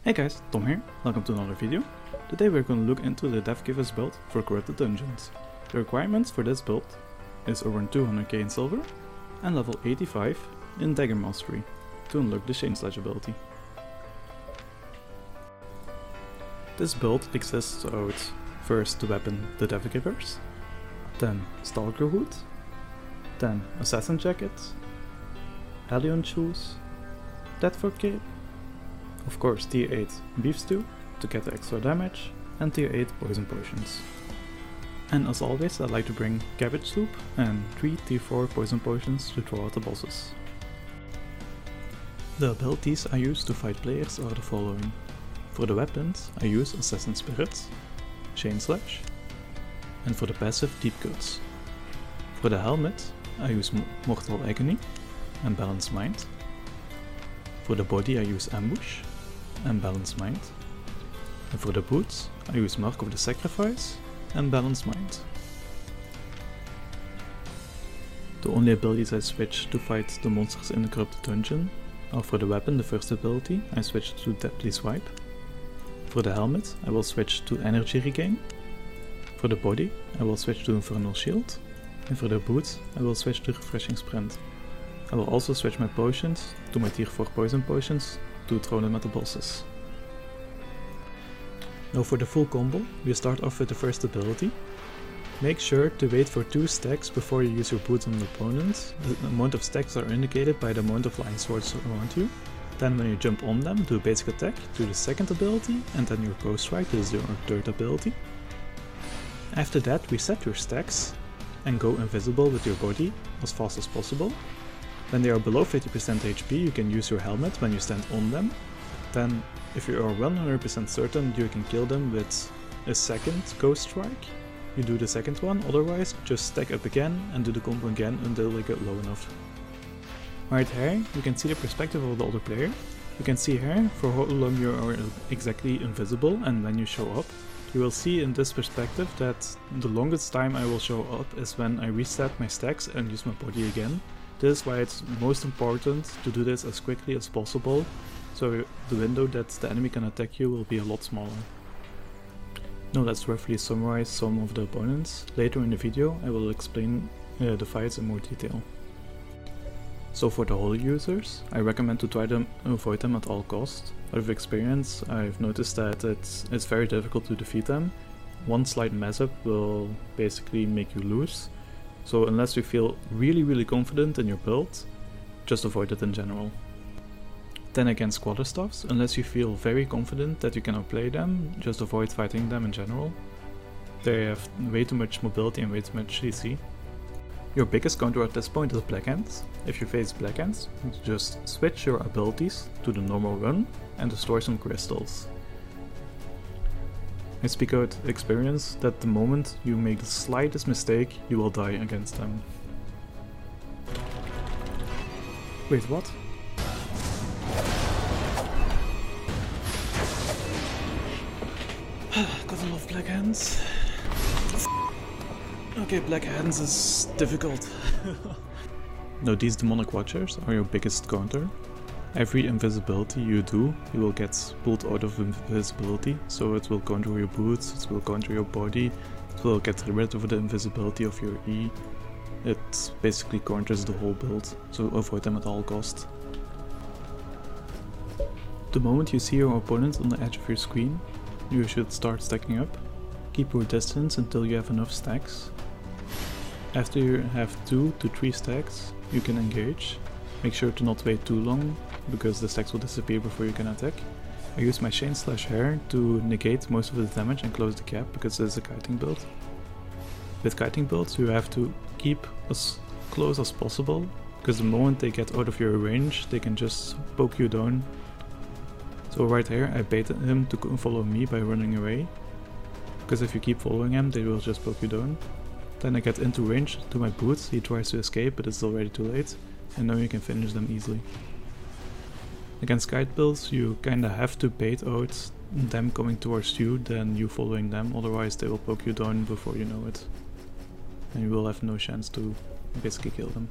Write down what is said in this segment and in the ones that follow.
Hey guys, Tom here, welcome to another video. Today we're going to look into the Deathgivers build for Corrupted Dungeons. The requirements for this build is over 200k in silver and level 85 in Dagger Mastery to unlock the Chain Slash ability. This build exists out first the weapon the Deathgivers, then Stalker Hood, then Assassin Jacket, Albion shoes, Deathford Cape, of course tier 8 beef stew to get the extra damage, and tier 8 poison potions. And as always I like to bring cabbage soup and 3 tier 4 poison potions to throw out the bosses. The abilities I use to fight players are the following. For the weapons I use Assassin Spirit, Chain Slash, and for the passive Deep Cuts. For the helmet I use Mortal Agony and Balanced Mind. For the body I use Ambush and Balanced Mind. And for the boots I use Mark of the Sacrifice and Balanced Mind. The only abilities I switch to fight the monsters in the Corrupted Dungeon are for the weapon, the first ability, I switch to Deadly Swipe. For the helmet I will switch to Energy Regain. For the body I will switch to Infernal Shield. And for the boots I will switch to Refreshing Sprint. I will also switch my potions to my tier 4 poison potions to throw them at the bosses. Now for the full combo, we start off with the first ability. Make sure to wait for 2 stacks before you use your boots on the opponent. The amount of stacks are indicated by the amount of line swords around you. Then when you jump on them, do a basic attack, do the second ability, and then your Ghost Strike, this is your third ability. After that, reset your stacks and go invisible with your body as fast as possible. When they are below 50% HP, you can use your helmet when you stand on them. Then, if you are 100% certain you can kill them with a second Ghost Strike, you do the second one, otherwise just stack up again and do the combo again until they get low enough. Right here, you can see the perspective of the other player. You can see here for how long you are exactly invisible and when you show up. You will see in this perspective that the longest time I will show up is when I reset my stacks and use my body again. This is why it's most important to do this as quickly as possible, so the window that the enemy can attack you will be a lot smaller. Now let's roughly summarize some of the opponents. Later in the video I will explain the fights in more detail. So for the holy users, I recommend to try to avoid them at all costs. Out of experience I've noticed that it's very difficult to defeat them. One slight mess up will basically make you lose. So unless you feel really confident in your build, just avoid it in general. Then against quarterstaffs, unless you feel very confident that you can outplay them, just avoid fighting them in general. They have way too much mobility and way too much CC. Your biggest counter at this point is Blackhands. If you face Blackhands, just switch your abilities to the normal run and destroy some crystals. I speak out experience that the moment you make the slightest mistake, you will die against them. Wait, what? Gotta love Blackhands. Okay, Blackhands is difficult. Now these demonic watchers are your biggest counter. Every invisibility you do, you will get pulled out of invisibility, so it will counter your boots, it will counter your body, it will get rid of the invisibility of your E. It basically counters the whole build, so avoid them at all costs. The moment you see your opponent on the edge of your screen, you should start stacking up. Keep your distance until you have enough stacks. After you have 2 to 3 stacks, you can engage. Make sure to not wait too long, because the stacks will disappear before you can attack. I use my Chain Slash here to negate most of the damage and close the gap, because this is a kiting build. With kiting builds you have to keep as close as possible, because the moment they get out of your range they can just poke you down. So right here I baited him to follow me by running away, because if you keep following him they will just poke you down. Then I get into range to my boots, he tries to escape but it's already too late, and now you can finish them easily. Against Kitepills you kinda have to bait out them coming towards you than you following them, otherwise they will poke you down before you know it. And you will have no chance to basically kill them.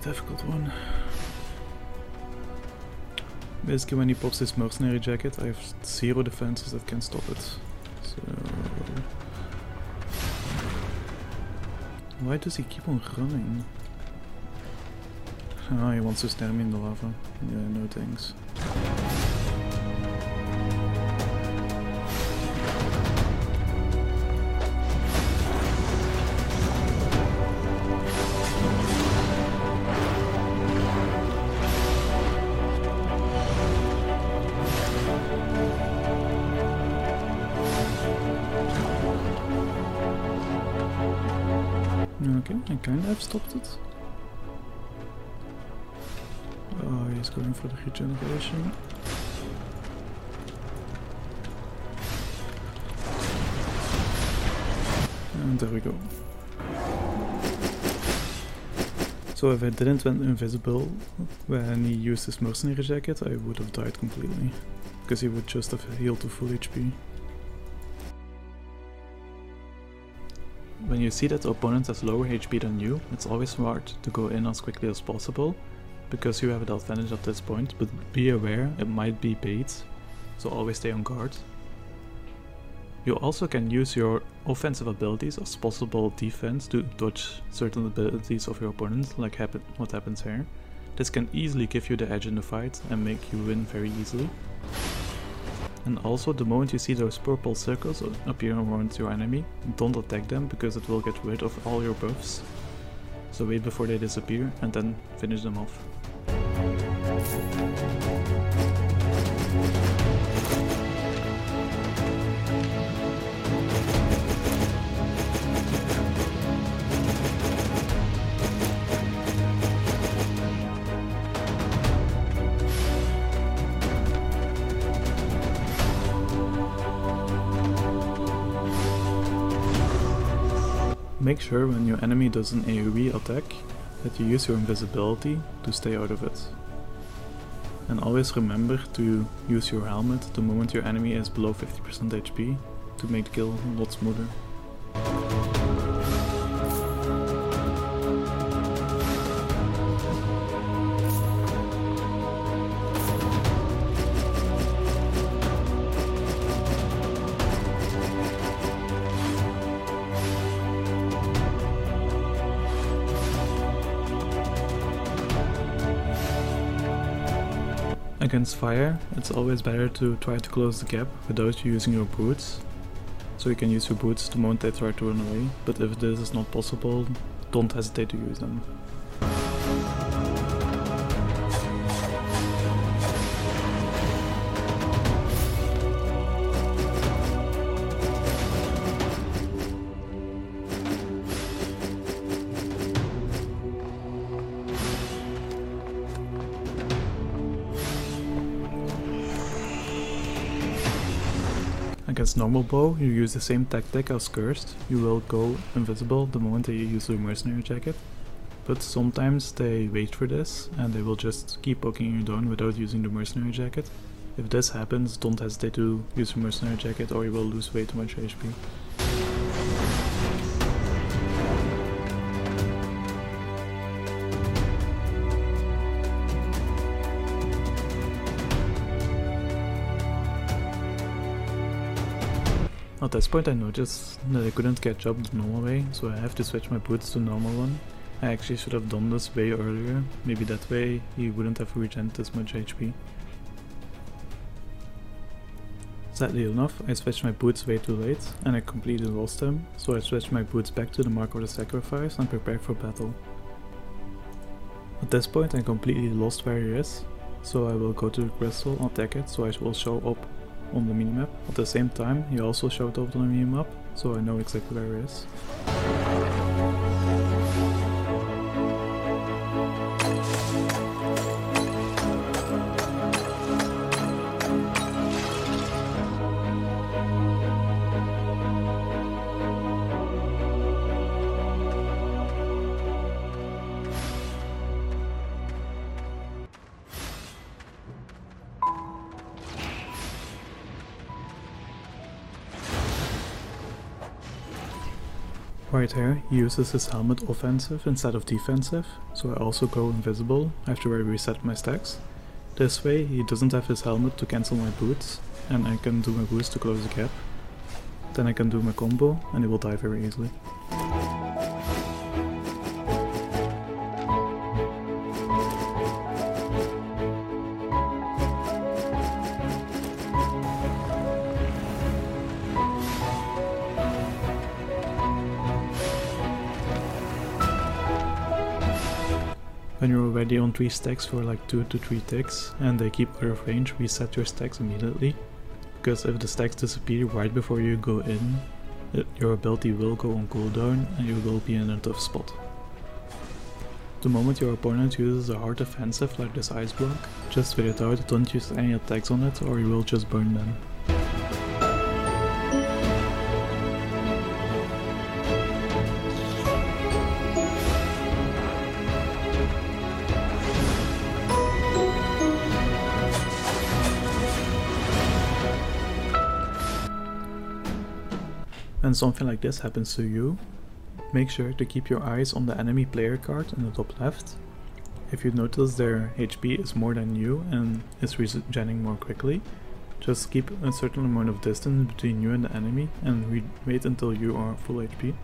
a difficult one. Basically when he pops his mercenary jacket, I have 0 defenses that can stop it. So... why does he keep on running? Ah, he wants to stare me in the lava. Yeah, no thanks. Okay, I kinda have stopped it. Oh, he's going for the regeneration. And there we go. So if I didn't went invisible when he used his mercenary jacket, I would have died completely. Because he would just have healed to full HP. When you see that the opponent has lower HP than you, it's always smart to go in as quickly as possible, because you have the advantage at this point, but be aware it might be bait, so always stay on guard. You also can use your offensive abilities as possible defense to dodge certain abilities of your opponent, like what happens here. This can easily give you the edge in the fight and make you win very easily. And also, the moment you see those purple circles appear around your enemy, don't attack them because it will get rid of all your buffs. So wait before they disappear and then finish them off. Make sure when your enemy does an AoE attack that you use your invisibility to stay out of it. And always remember to use your helmet the moment your enemy is below 50% HP to make the kill a lot smoother. Against fire, it's always better to try to close the gap without using your boots. So you can use your boots the moment they try to run away, but if this is not possible, don't hesitate to use them. Against normal bow, you use the same tactic as Cursed. You will go invisible the moment that you use your mercenary jacket. But sometimes they wait for this and they will just keep poking you down without using the mercenary jacket. If this happens, don't hesitate to use your mercenary jacket or you will lose way too much HP. At this point I noticed that I couldn't catch up the normal way, so I have to switch my boots to normal one. I actually should have done this way earlier, maybe that way he wouldn't have regenerated this much HP. Sadly enough, I switched my boots way too late and I completely lost him, so I switched my boots back to the mark of the sacrifice and prepared for battle. At this point I completely lost where he is, so I will go to the crystal and attack it so I will show up on the minimap. At the same time, he also showed up on the minimap, so I know exactly where he is. Right here, he uses his helmet offensive instead of defensive, so I also go invisible after I reset my stacks. This way he doesn't have his helmet to cancel my boots, and I can do my boost to close the gap. Then I can do my combo and he will die very easily. When you're already on 3 stacks for like 2 to 3 ticks and they keep out of range, reset your stacks immediately. Because if the stacks disappear right before you go in, your ability will go on cooldown and you will be in a tough spot. The moment your opponent uses a hard offensive like this ice block, just wait it out, don't use any attacks on it or you will just burn them. When something like this happens to you, make sure to keep your eyes on the enemy player card in the top left. If you notice their HP is more than you and is regenerating more quickly, just keep a certain amount of distance between you and the enemy and wait until you are full HP.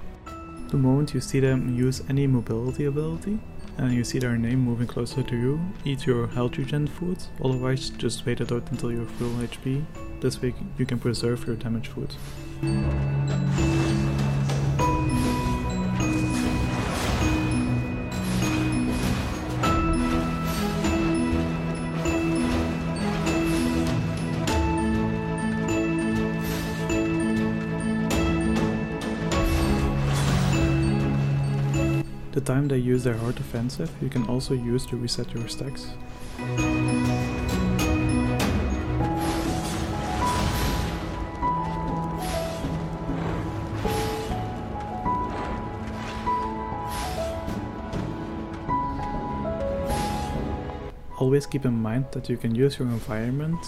The moment you see them use any mobility ability and you see their name moving closer to you, eat your health regen food, otherwise just wait it out until you're full HP. This way you can preserve your damage food. The time they use their hard offensive, you can also use to reset your stacks. Always keep in mind that you can use your environment,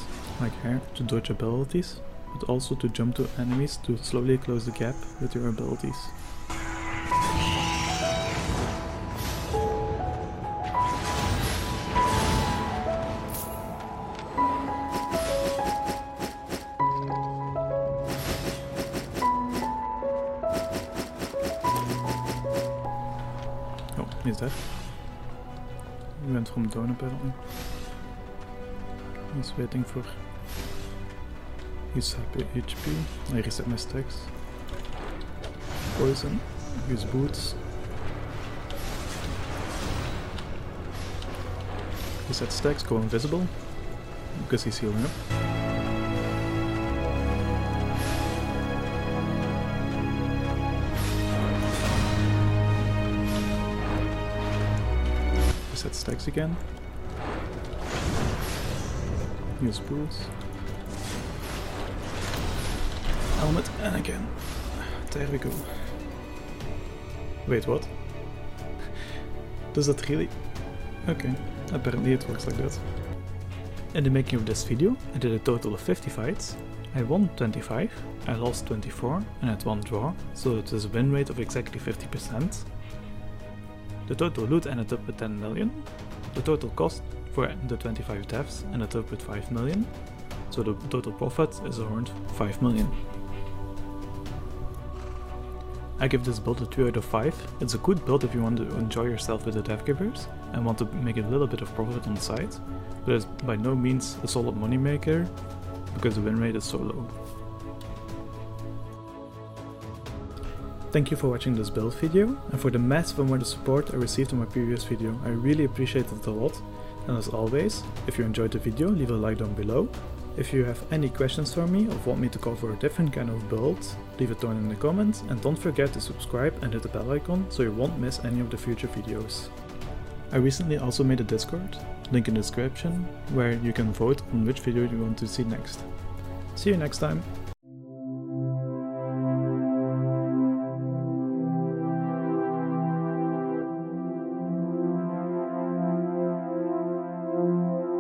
like here, to dodge abilities, but also to jump to enemies to slowly close the gap with your abilities. Oh, he's dead. He went from down a Badon. He's waiting for his happy HP. I reset my stacks. Poison. Use boots. Reset stacks, go invisible. Because he's healing up. Reset stacks again. Use boots. Helmet and again. There we go. Wait, what? Does that really? Okay, apparently it works like that. In the making of this video, I did a total of 50 fights. I won 25, I lost 24 and had 1 draw, so it is a win rate of exactly 50%. The total loot ended up with 10 million. The total cost for the 25 deaths ended up with 5 million. So the total profit is around 5 million. I give this build a 2 out of 5. It's a good build if you want to enjoy yourself with the Deathgivers and want to make a little bit of profit on the side, but it's by no means a solid money maker because the win rate is so low. Thank you for watching this build video and for the massive amount of support I received on my previous video. I really appreciate it a lot, and as always, if you enjoyed the video, leave a like down below. If you have any questions for me or want me to cover a different kind of build, leave it down in the comments, and don't forget to subscribe and hit the bell icon so you won't miss any of the future videos. I recently also made a Discord, link in the description, where you can vote on which video you want to see next. See you next time!